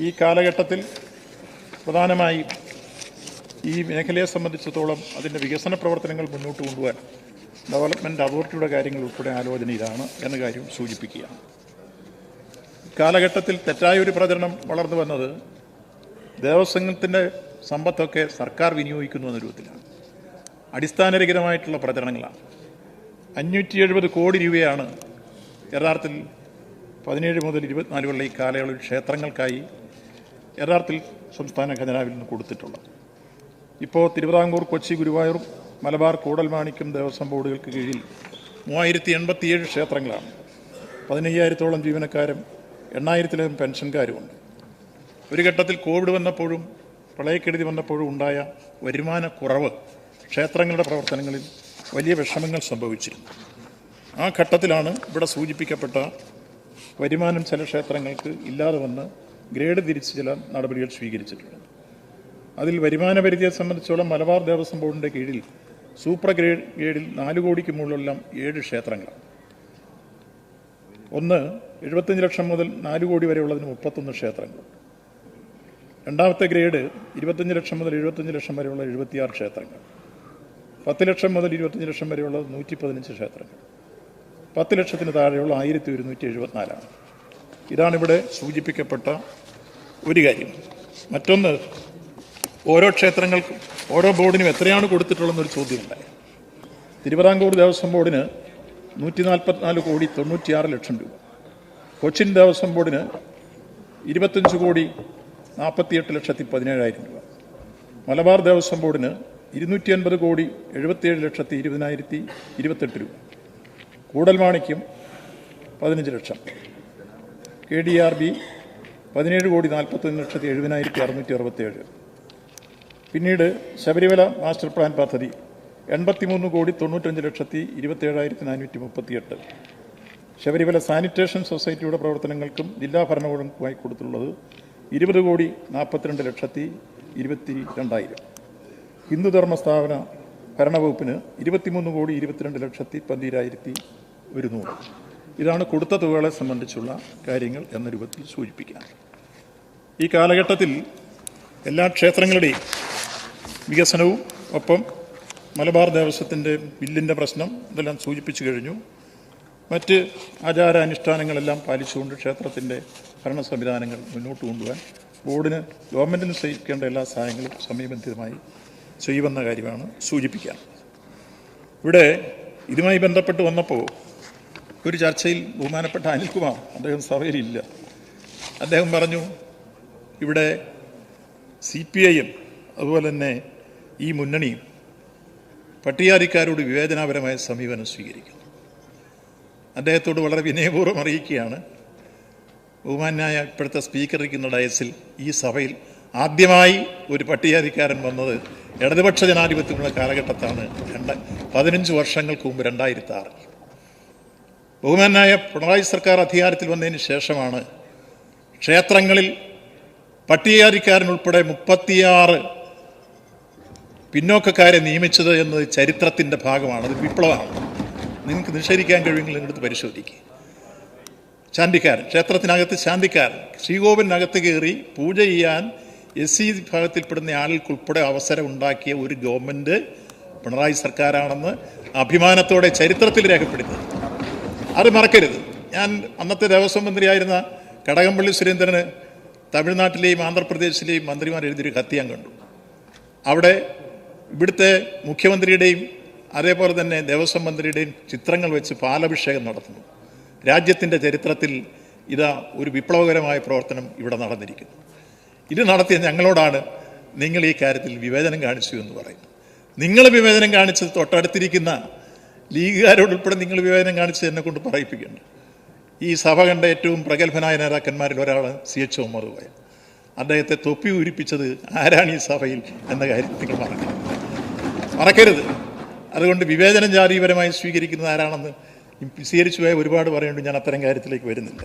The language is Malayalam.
ഈ കാലഘട്ടത്തിൽ പ്രധാനമായി ഈ മേഖലയെ സംബന്ധിച്ചിടത്തോളം അതിൻ്റെ വികസന പ്രവർത്തനങ്ങൾ മുന്നോട്ട് കൊണ്ടുപോകാൻ ഡെവലപ്മെൻറ്റ് അതോറിറ്റിയുടെ കാര്യങ്ങൾ ഉൾപ്പെടെ ആലോചനയിലാണ് എന്ന കാര്യം സൂചിപ്പിക്കുകയാണ്. കാലഘട്ടത്തിൽ തെറ്റായൊരു പ്രചരണം വളർന്നു വന്നത് ദേവസ്വത്തിൻ്റെ സമ്പത്തൊക്കെ സർക്കാർ വിനിയോഗിക്കുന്നു എന്ന രൂപത്തിലാണ്. അടിസ്ഥാനരഹിതമായിട്ടുള്ള പ്രചരണങ്ങളാണ്. 570 കോടി രൂപയാണ് യഥാർത്ഥത്തിൽ 17 മുതൽ 24 വരെയുള്ള ഈ കാലയളവിൽ ക്ഷേത്രങ്ങൾക്കായി യഥാർത്ഥത്തിൽ സംസ്ഥാന ഖജനാവിൽ നിന്ന് കൊടുത്തിട്ടുള്ളത്. ഇപ്പോൾ തിരുവിതാംകൂർ, കൊച്ചി, ഗുരുവായൂർ, മലബാർ, കൂടൽമാണിക്യം ദേവസ്വം ബോർഡുകൾക്ക് കീഴിൽ 3087 ക്ഷേത്രങ്ങളാണ്. 15,000-ഓളം ജീവനക്കാരും 8,000-ത്തിലധികം പെൻഷൻകാരുമുണ്ട്. ഒരു ഘട്ടത്തിൽ കോവിഡ് വന്നപ്പോഴും പ്രളയക്കെടുതി വന്നപ്പോഴും ഉണ്ടായ വരുമാന കുറവ് ക്ഷേത്രങ്ങളുടെ പ്രവർത്തനങ്ങളിൽ വലിയ വിഷമങ്ങൾ സംഭവിച്ചിരുന്നു. ആ ഘട്ടത്തിലാണ് ഇവിടെ സൂചിപ്പിക്കപ്പെട്ട വരുമാനം ചില ക്ഷേത്രങ്ങൾക്ക് ഇല്ലാതെ വന്ന് ഗ്രേഡ് തിരിച്ച് ചില നടപടികൾ സ്വീകരിച്ചിട്ടുള്ളത്. അതിൽ വരുമാന പരിധിയെ സംബന്ധിച്ചോളം മലബാർ ദേവസ്വം ബോർഡിൻ്റെ കീഴിൽ സൂപ്പർ ഗ്രേഡിൽ 4 കോടിക്ക് മുകളിലുള്ള 7 ക്ഷേത്രങ്ങളാണ്. ഒന്ന് 75 ലക്ഷം മുതൽ 4 കോടി വരെയുള്ളതിന് 31 ക്ഷേത്രങ്ങളുണ്ട്. രണ്ടാമത്തെ ഗ്രേഡ് 25 ലക്ഷം മുതൽ 75 ലക്ഷം വരെയുള്ള 76 ക്ഷേത്രങ്ങൾ. 10 ലക്ഷം മുതൽ 25 ലക്ഷം വരെയുള്ള 115 ക്ഷേത്രങ്ങൾ. 10 ലക്ഷത്തിന് താഴെയുള്ള 1174. ഇതാണിവിടെ സൂചിപ്പിക്കപ്പെട്ട ഒരു കാര്യം. മറ്റൊന്ന്, ഓരോ ക്ഷേത്രങ്ങൾക്കും ഓരോ ബോർഡിനും എത്രയാണ് കൊടുത്തിട്ടുള്ളതെന്നൊരു ചോദ്യമുണ്ടായി. തിരുവിതാംകൂർ ദേവസ്വം ബോർഡിന് 144 കോടി 96 ലക്ഷം രൂപ. കൊച്ചിൻ ദേവസ്വം ബോർഡിന് 25 കോടി 48 ലക്ഷത്തി 17,000 രൂപ. മലബാർ ദേവസ്വം ബോർഡിന് 250 കോടി 77 ലക്ഷത്തി 20,028 രൂപ. കൂടൽമാണിക്യം 15 ലക്ഷം. KDRB 17 കോടി 41 ലക്ഷത്തി 70,667. പിന്നീട് ശബരിമല മാസ്റ്റർ പ്ലാൻ പദ്ധതി 83 കോടി 95 ലക്ഷത്തി 27,438. ശബരിമല സാനിറ്റേഷൻ സൊസൈറ്റിയുടെ പ്രവർത്തനങ്ങൾക്കും ജില്ലാ ഭരണകൂടങ്ങൾക്കുമായി കൊടുത്തുള്ളത് 20 കോടി 42 ലക്ഷത്തി 22,000. ഹിന്ദുധർമ്മ സ്ഥാപന ഭരണവകുപ്പിന് 23 കോടി 22 ലക്ഷത്തി 12,100. ഇതാണ് കൊടുത്ത തുകകളെ സംബന്ധിച്ചുള്ള കാര്യങ്ങൾ എന്ന രൂപത്തിൽ സൂചിപ്പിക്കാം. ഈ കാലഘട്ടത്തിൽ എല്ലാ ക്ഷേത്രങ്ങളുടെയും വികസനവും ഒപ്പം മലബാർ ദേവസ്വത്തിൻ്റെ ബില്ലിൻ്റെ പ്രശ്നം ഇതെല്ലാം സൂചിപ്പിച്ചു കഴിഞ്ഞു. മറ്റ് ആചാരാനുഷ്ഠാനങ്ങളെല്ലാം പാലിച്ചുകൊണ്ട് ക്ഷേത്രത്തിൻ്റെ ഭരണ സംവിധാനങ്ങൾ മുന്നോട്ട് കൊണ്ടുപോകാൻ ബോർഡിന് ഗവൺമെൻറ്റിന് സഹിക്കേണ്ട എല്ലാ സഹായങ്ങളും സമയബന്ധിതമായി ചെയ്യുമെന്ന കാര്യമാണ് സൂചിപ്പിക്കാൻ. ഇവിടെ ഇതുമായി ബന്ധപ്പെട്ട് വന്നപ്പോൾ ഒരു ചർച്ചയിൽ ബഹുമാനപ്പെട്ട അനിൽകുമാർ, അദ്ദേഹം സഭയിലില്ല, അദ്ദേഹം പറഞ്ഞു ഇവിടെ CPIയും അതുപോലെ തന്നെ ഈ മുന്നണിയും പട്ടികജാതിക്കാരോട് വിവേചനാപരമായ സമീപനം സ്വീകരിക്കുന്നു. അദ്ദേഹത്തോട് വളരെ വിനയപൂർവ്വം അറിയിക്കുകയാണ്, ബഹുമാന്യായ ഇപ്പോഴത്തെ സ്പീക്കർ ഇരിക്കുന്ന ഡയസിൽ ഈ സഭയിൽ ആദ്യമായി ഒരു പട്ടികജാതിക്കാരൻ വന്നത് ഇടതുപക്ഷ ജനാധിപത്യത്തിലുള്ള കാലഘട്ടത്താണ്. 15 വർഷങ്ങൾക്ക് മുമ്പ് 2006. ബഹുമാന്യായ പിണറായി സർക്കാർ അധികാരത്തിൽ വന്നതിന് ശേഷമാണ് ക്ഷേത്രങ്ങളിൽ പട്ടികജാതിക്കാരനുൾപ്പെടെ 36 പിന്നോക്കക്കാരെ നിയമിച്ചത് എന്നത് ചരിത്രത്തിൻ്റെ ഭാഗമാണ്. അത് വിപ്ലവമാണ്. നിങ്ങൾക്ക് നിഷേധിക്കാൻ കഴിയുമെങ്കിൽ നിങ്ങളെടുത്ത് പരിശോധിക്കുക. ശാന്തിക്കാരൻ, ക്ഷേത്രത്തിനകത്ത് ശാന്തിക്കാരൻ, ശ്രീകോവിലിനകത്ത് കയറി പൂജ ചെയ്യാൻ SC വിഭാഗത്തിൽപ്പെടുന്ന ആളുകൾക്കുൾപ്പെടെ അവസരം ഉണ്ടാക്കിയ ഒരു ഗവൺമെൻറ് പിണറായി സർക്കാരാണെന്ന് അഭിമാനത്തോടെ ചരിത്രത്തിൽ രേഖപ്പെടുത്തി. അത് മറക്കരുത്. ഞാൻ അന്നത്തെ ദേവസ്വം മന്ത്രിയായിരുന്ന കടകംപള്ളി സുരേന്ദ്രന് തമിഴ്നാട്ടിലെയും ആന്ധ്രാപ്രദേശിലെയും മന്ത്രിമാർ എഴുതിയൊരു കത്ത് ഞാൻ കണ്ടു. അവിടെ ഇവിടുത്തെ മുഖ്യമന്ത്രിയുടെയും അതേപോലെ തന്നെ ദേവസ്വം മന്ത്രിയുടെയും ചിത്രങ്ങൾ വെച്ച് പാലഭിഷേകം നടത്തുന്നു. രാജ്യത്തിൻ്റെ ചരിത്രത്തിൽ ഇതാ ഒരു വിപ്ലവകരമായ പ്രവർത്തനം ഇവിടെ നടന്നിരിക്കുന്നു. ഇത് നടത്തിയ ഞങ്ങളോടാണ് നിങ്ങൾ ഈ കാര്യത്തിൽ വിവേചനം കാണിച്ചു എന്ന് പറയുന്നത്. നിങ്ങൾ വിവേചനം കാണിച്ചത് തൊട്ടടുത്തിരിക്കുന്ന ലീഗുകാരോടുൾപ്പെടെ നിങ്ങൾ വിവേചനം കാണിച്ചത് എന്നെ കൊണ്ട് പറയിപ്പിക്കേണ്ട. ഈ സഭ കണ്ട ഏറ്റവും പ്രഗത്ഭനായ നേതാക്കന്മാരിൽ ഒരാൾ CH ഉമ്മർ കോയ. അദ്ദേഹത്തെ തൊപ്പി ഊരിപ്പിച്ചത് ആരാണ് ഈ സഭയിൽ എന്ന കാര്യം നിങ്ങൾ മറക്കരുത്. അതുകൊണ്ട് വിവേചനം ജാതീയപരമായി സ്വീകരിക്കുന്നത് ആരാണെന്ന് സ്വീകരിച്ചു പോയ ഒരുപാട് പറയുന്നുണ്ട്. ഞാൻ അത്തരം കാര്യത്തിലേക്ക് വരുന്നില്ല.